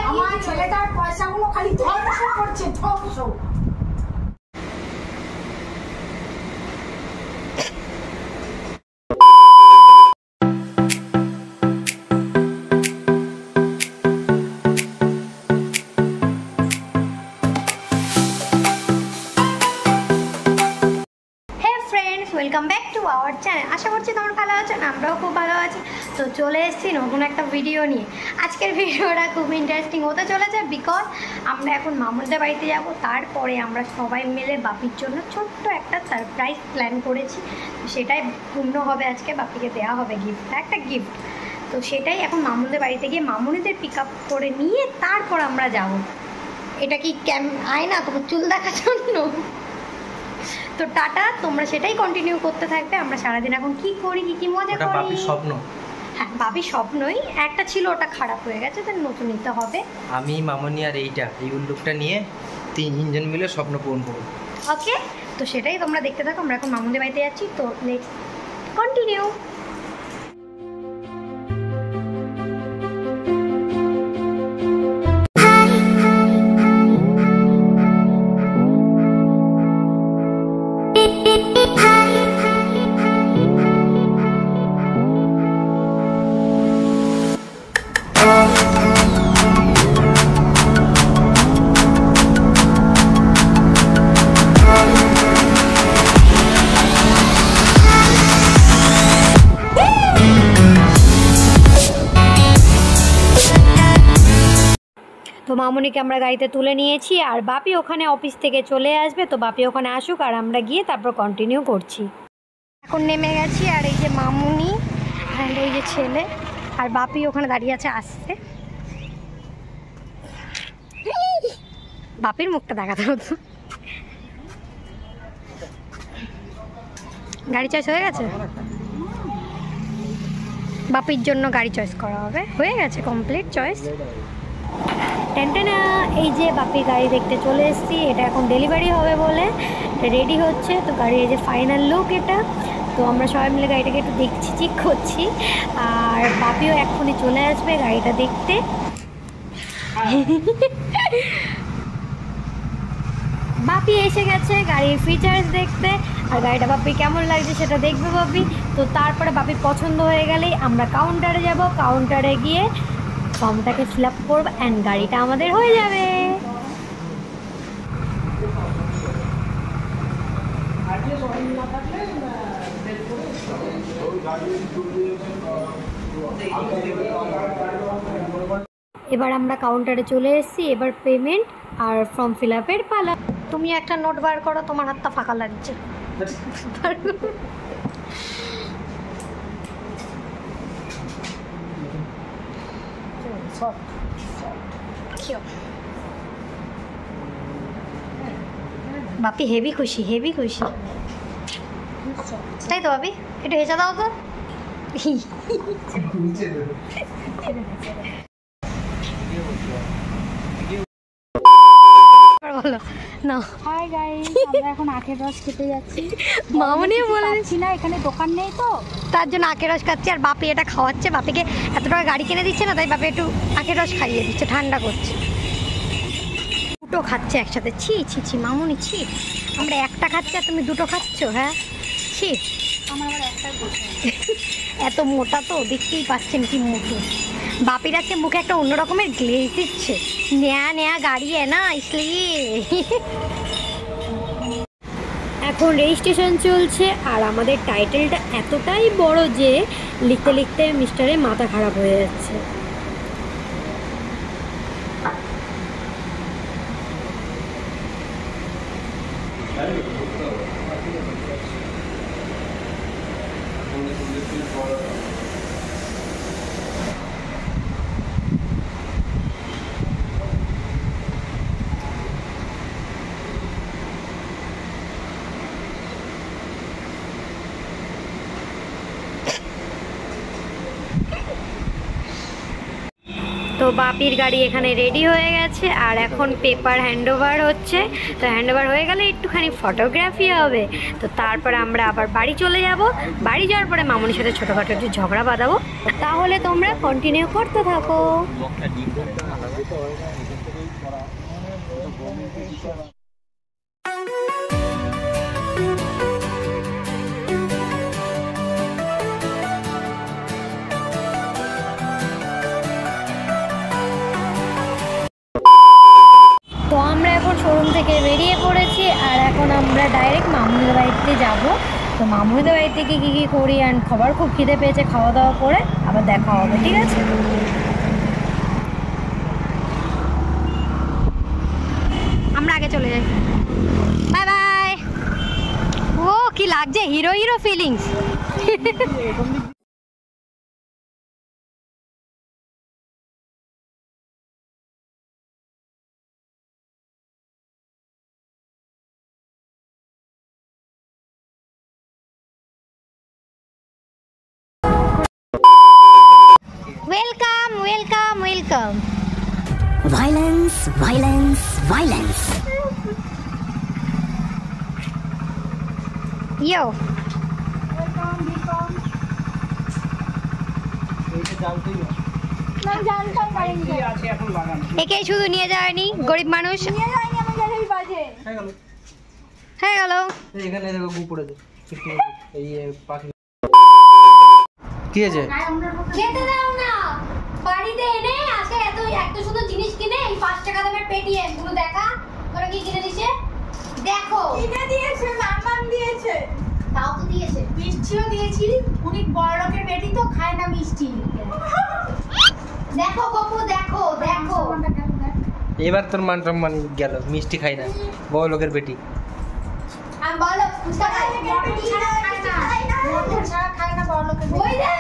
আমার ছেলেটার পয়সাগুলো খালি ধ্বংস করছে, ধ্বংস। Welcome back to our channel. আশা করছি তোমরা ভালো আছো, আমরাও খুব ভালো আছি। তো চলে এসেছি নতুন একটা ভিডিও নিয়ে। আজকের ভিডিওটা খুব ইন্টারেস্টিং হতে চলেছে, বিকজ আমরা এখন মামুদের বাড়িতে যাব। তারপরে আমরা সবাই মিলে বাপির জন্য ছোট্ট একটা সারপ্রাইজ প্ল্যান করেছি। সেটাই পূর্ণ হবে আজকে, বাপিকে দেওয়া হবে গিফট, একটা গিফট। তো সেটাই এখন মামুদের বাড়িতে গিয়ে মামুনিদের পিক আপ করে নিয়ে তারপর আমরা যাব। এটা কি আয় না তোমার চুল দেখার জন্য? তো টাটা, তোমরা সেটাই কন্টিনিউ করতে থাকবে। আমরা সারাদিন এখন কি করি, কি মজা করি। বাপির স্বপ্ন। হ্যাঁ, বাপির স্বপ্নই একটা ছিল, ওটা খারাপ হয়ে গেছে, তাই নতুন নিতে হবে। আমি মামনি আর এই উল্লুকটা নিয়ে তিনজন মিলে স্বপ্ন পূরণ করব। ওকে, তো সেটাই তোমরা দেখতে থাকো। আমরা এখন মামুদের বাড়িতে যাচ্ছি, তো লেটস কন্টিনিউ। তো মামুনিকে আমরা গাড়িতে তুলে নিয়েছি, আর বাপি ওখানে অফিস থেকে চলে আসবে। তো বাপি ওখানে আসুক, আর আমরা গিয়ে তারপর কন্টিনিউ করছি। এখন নেমে গেছি, আর এই যে মামুনি অ্যান্ড ওই যে ছেলে আর বাপি ওখানে দাঁড়িয়ে আছে, আসছে। বাপির মুখটা দেখাতে হতো। গাড়ি চয়েস হয়ে গেছে, বাপির জন্য গাড়ি চয়েস করা হবে। হয়ে গেছে, কমপ্লিট চয়েস। টেনটেনা, এই যে বাপির গাড়ি দেখতে চলে এসেছি। এটা এখন ডেলিভারি হবে বলে রেডি হচ্ছে। তো গাড়ির এই যে ফাইনাল লুক এটা। তো আমরা সবাই মিলে গাড়িটাকে একটু দেখছি, চেক করছি। আর বাপিও এক্ষুনি চলে আসবে গাড়িটা দেখতে। বাপি এসে গেছে গাড়ির ফিচার্স দেখতে, আর গাড়িটা বাপি কেমন লাগছে সেটা দেখবে বাপি। তো তারপরে বাপির পছন্দ হয়ে গেলেই আমরা কাউন্টারে যাব। কাউন্টারে গিয়ে ফর্মটাকে ফিল আপ করবো অ্যান্ড গাড়িটা আমাদের হয়ে যাবে। এবার আমরা কাউন্টারে চলে এসেছি। এবার পেমেন্ট আর ফর্ম ফিল আপের পালা। তুমি একটা নোট বার করো, তোমার হাতটা ফাঁকা লাগছে। বাপি হেভি খুশি, হেভি খুশি, তাই তো বাপি? একটু হেঁচা দাও তো। বলো না। হাই গাইস, আমরা এখন আখের রস খেতে যাচ্ছি। মামুনি বলেছি না এখানে দোকান নেই, তো তার জন্য আখের রস খাচ্ছি। আর বাপি এটা খাওয়াচ্ছে, বাপিকে এত টাকা গাড়ি কিনে দিচ্ছে না, তাই বাপি একটু আখের রস খাইয়ে দিচ্ছে, ঠান্ডা করছে। দুটো খাচ্ছে একসাথে, ছি ছি ছি মামুনি ছি। আমরা একটা খাচ্ছি আর তুমি দুটো খাচ্ছ। হ্যাঁ ছি, আমার আবার একটাই পছন্দ। এত মোটা তো দেখতেই পাচ্ছেন কি মোটো। বাপির আছে মুখে একটা অন্য রকমের গ্লেজ দিচ্ছে। নয়া নয়া গাড়ি না, ইসলিয়ে। এখন রেজিস্ট্রেশন চলছে, আর আমাদের টাইটেলটা এতটাই বড় যে লিখতে লিখতে মিস্টারের মাথা খারাপ হয়ে যাচ্ছে। তো তো বাপির গাড়ি এখানে রেডি হয়ে গেছে আর এখন পেপার হ্যান্ডওভার হচ্ছে। তো হ্যান্ডওভার হয়ে গেলে একটুখানি ফটোগ্রাফি হবে। তো তারপরে আমরা আবার বাড়ি চলে যাব। বাড়ি যাওয়ার পরে মামুনির সাথে ছোটোখাটো একটু ঝগড়া বাঁধাবো। তাহলে তোমরা কন্টিনিউ করতে থাকো। তো আমরা এখন শোরুম থেকে বেরিয়ে পড়েছি আর এখন আমরা ডাইরেক্ট মামুনিদের বাড়িতে যাব। তো মামুনিদের বাড়ি থেকে কী কী করি অ্যান্ড খাবার খুব খিদে পেয়েছে, খাওয়া দাওয়া করে আবার দেখা হবে, ঠিক আছে? আমরা আগে চলে যাই। Bye bye. ও কি লাগছে, hero hero feelings. Welcome welcome welcome. Violence, violence, violence. ইয়ো একে শুধু নিয়ে যায়নি, গরিব মানুষ হয়ে গেল। এখানে দেখো গু পড়েছে। এই পাখি কি আছে? খেতে দাও না, বাড়িতে এনে আজকে এত সুন্দর জিনিস কিনে এই 5 টাকা দামের পেটিএম গুলো দেখা। তোরা কি কিনে দিছে দেখো। কিনে দিয়েছে, নাম্বার দিয়েছে, তাও তো দিয়েছে, মিষ্টিও দিয়েছি। উনি বড় লোকের বেটি তো খায় না মিষ্টি। দেখো গপু দেখো দেখো। এবার তোর মান সম্মান গেল, মিষ্টি খাই না, বড় লোকের বেটি। আমি বলো ফুচকা খাই না, মটর ছাড়া খায় না বড় লোকের ওই রে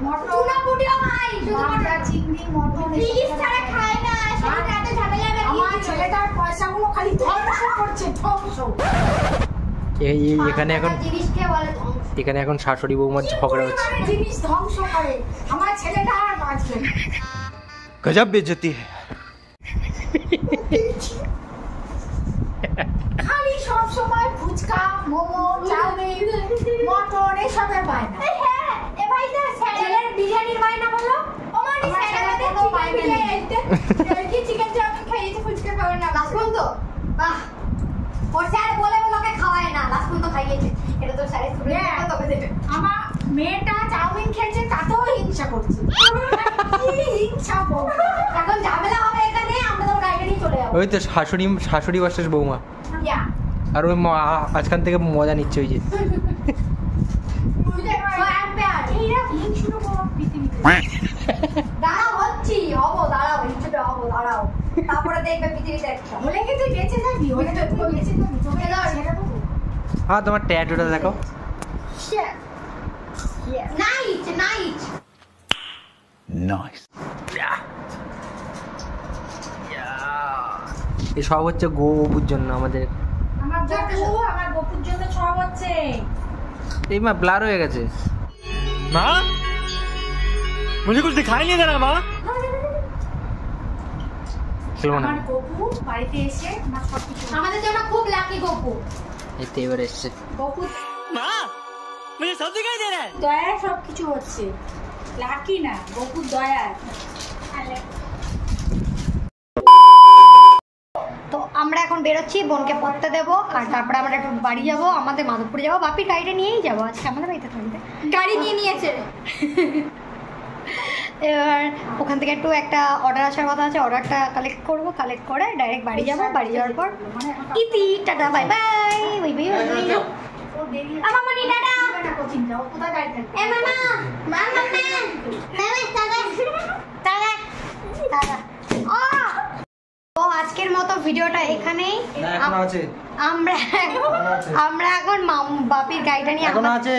মটর টুনা পুটিও খাই, শুধু মটর চিংড়ি মটর প্লিজ ছাড়া খায় না। সাথে এত ঝামেলা হবে। আমার ছেলেটার পয়সাগুলো খালি ধ্বংস করছে, ধ্বংস। এখানে এখন জিনিস কে বলে এখানে এখন শাশুড়ি বৌমার ঝগড়া হচ্ছে। জিনিস ধ্বংস করে আমার ছেলেটা আর বাঁচবে না। গজব বেজতি খালি সব সময় ফুচকা, মোমো, চাউমিন, মটর এসবের বায়না। হ্যাঁ এ ভাই তো ছেলের বিরিয়ানির বায়না বলো। আমার ছেলেটাকে কোনো বায়না নেই। কি চিকেন চাউমিন খাইয়েছে, ফুচকা খাবে না। লাস্ট পর্যন্ত বাহ, ওর স্যার বলে লোকে খাওয়ায় না, লাস্ট পর্যন্ত খাইয়েছে। এটা তো স্যারের স্টুডেন্ট তোকে দেবে। আমার মেয়েটা চাউমিন খেয়েছে, তাতেও হিংসা করছে। কি হিংসা বল। এখন ঝামেলা হবে এখানে, আমরা তো গাড়ি নিয়ে চলে যাবো। ওই তো শাশুড়ি ভার্সেস বৌমা। ইয়া আর ওই আজকাল থেকে মজা নিচ্ছে ওই যে। সো অ্যাম্পিয়ার এইরা হিংসুর পৃথিবীতে। দাঁড়াও হচ্ছি, হবো দাঁড়াও, হিংসুটা হবো দাঁড়াও, তারপরে দেখবে পৃথিবীতে একটা। হলে কি তুই বেঁচে যাবি? হলে তো তুই বেঁচে যাবি, তোকে ছেড়ে দেবো। হ্যাঁ, তোমার ট্যাটুটা দেখো। Night night Nice. এই সব হচ্ছে গোবুর জন্য আমাদের। আমার গপুর জন্য সব হচ্ছে। এই মা ব্লার হয়ে গেছে। माँ मुझे कुछ दिखाई नहीं दे रहा माँ। খেলবো না। আমার গপু বাড়িতে এসে আমার সবকিছু আমাদের জন্য খুব লাকি গপু। এই তো এবার এসছে। গপু माँ मुझे सब दिखाई दे रहा है। দয়ায় সবকিছু হচ্ছে, লাকি না, গপুর দয়ায়। তো আমরা এখন বেরোচ্ছি, বোনকে পড়তে দেবো আর তারপরে আমরা একটু বাড়ি যাবো, আমাদের মাধবপুরে যাবো। বাপির গাড়িটা নিয়েই যাবো আজকে, আমাদের বাড়িতে থাকবে। গাড়ি নিয়ে নিয়েছে। এবার ওখান থেকে একটু একটা অর্ডার আসার কথা আছে, অর্ডারটা কালেক্ট করবো, কালেক্ট করে ডাইরেক্ট বাড়ি যাবো। বাড়ি যাওয়ার পর ইতি টাটা বাই বাই। ওই বাই আমার মনি টাটা। কোথায় গাড়ি থাকবে? এ মামা মামা টাটা টাটা টাটা। তো আজকের মতো ভিডিওটা এখানেই। আছে। আমরা এখন বাপির গাড়িটা নিয়ে আছে।